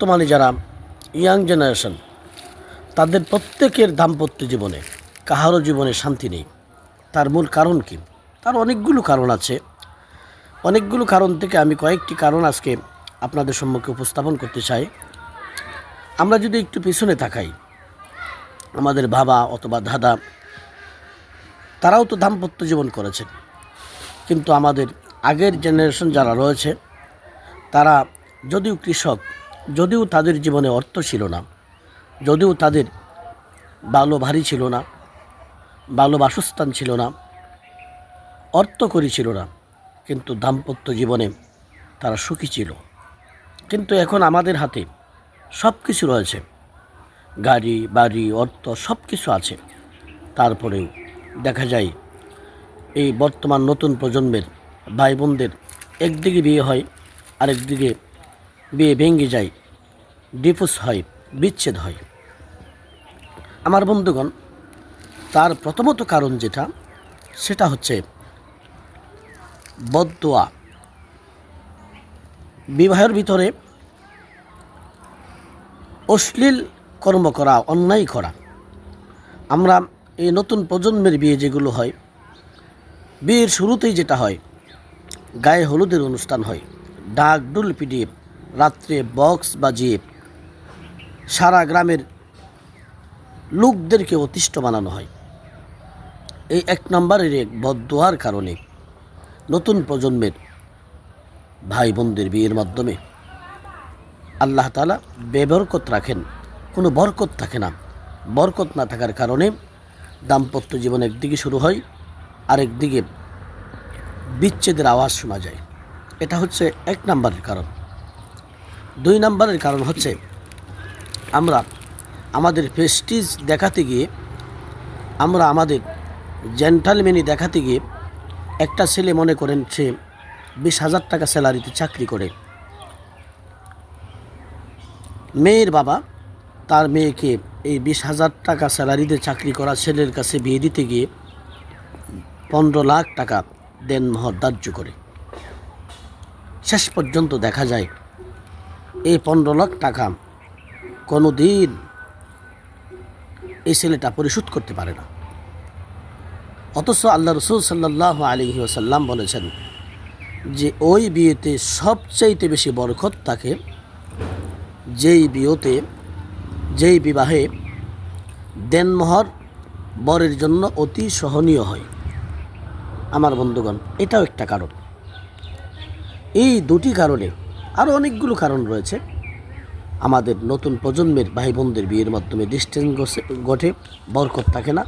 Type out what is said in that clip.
বর্তমানে যারা young generation, তাদের প্রত্যেকের দাম্পত্য জীবনে কাহারও জীবনে শান্তি নেই। তার মূল কারণ কি? তার অনেকগুলো কারণ আছে। অনেকগুলো কারণ থেকে আমি কয়েকটি কারণ আজকে আপনাদের সম্মুখে উপস্থাপন করতে চাই। আমরা যদি একটু পিছনে তাকাই, আমাদের বাবা অথবা দাদা, তারাও তো দাম্পত্য জীবন করেছেন, কিন্তু আমাদের আগের জেনারেশন যারা রয়েছে, তারা যদিও কৃষক, যদিও তাদের জীবনে অর্থ ছিল না, যদিও তাদের ভালো বাড়ি ছিল না, ভালো বাসস্থান ছিল না, অর্থ করি ছিল না, কিন্তু দাম্পত্য জীবনে তারা সুখী ছিল। কিন্তু এখন আমাদের হাতে সব কিছু রয়েছে, গাড়ি বাড়ি অর্থ সব কিছু আছে, তারপরেও দেখা যায় এই বর্তমান নতুন প্রজন্মের ভাই বোনদের একদিকে বিয়ে হয়, আরেকদিকে বিয়ে ভেঙে যায়, ডিভোর্স হয়, বিচ্ছেদ হয়। আমার বন্ধুগণ, তার প্রথমত কারণ যেটা, সেটা হচ্ছে বদদোয়া। বিবাহের ভিতরে অশ্লীল কর্ম করা, অন্যায় করা। আমরা এই নতুন প্রজন্মের বিয়ে যেগুলো হয়, বিয়ের শুরুতেই যেটা হয়, গায়ে হলুদের অনুষ্ঠান হয়, ডাক ডুল পিটিয়ে, রাত্রে বক্স বাজিয়ে সারা গ্রামের লোকদেরকে অতিষ্ঠ বানানো হয়। এই এক নম্বরের এক বদদোয়ার কারণে নতুন প্রজন্মের ভাই বোনদের বিয়ের মাধ্যমে আল্লাহ তাআলা বেবরকত রাখেন, কোনো বরকত থাকে না। বরকত না থাকার কারণে দাম্পত্য জীবন একদিকে শুরু হয়, আরেকদিকে বিচ্ছেদের আওয়াজ শোনা যায়। এটা হচ্ছে এক নম্বরের কারণ। দুই নম্বরের কারণ হচ্ছে আমরা আমাদের প্রেস্টিজ দেখাতে গিয়ে, আমরা আমাদের জেন্টালম্যানি দেখাতে গিয়ে, একটা ছেলে মনে করেন সে 20,000 টাকা স্যালারিতে চাকরি করে, মেয়ের বাবা তার মেয়েকে এই 20,000 টাকা স্যালারিতে চাকরি করা ছেলের কাছে বিয়ে দিতে গিয়ে 15 লাখ টাকা দেনমোহর ধার্য করে। শেষ পর্যন্ত দেখা যায় এই 15 লাখ টাকা কোনো দিন এই ছেলেটা পরিশোধ করতে পারে না। অথচ আল্লাহ রসুল সাল্লাল্লাহু আলাইহি ওয়াসাল্লাম বলেছেন যে ওই বিয়েতে সবচাইতে বেশি বরকত থাকে যেই বিবাহে দেনমোহর বরের জন্য অতি সহনীয় হয়। আমার বন্ধুগণ, এটাও একটা কারণ। এই দুটি কারণে, আরও অনেকগুলো কারণ রয়েছে, আমাদের নতুন প্রজন্মের ভাই বোনদের বিয়ের মাধ্যমে ডিস্টেন্স ঘটে, বরকত থাকে না।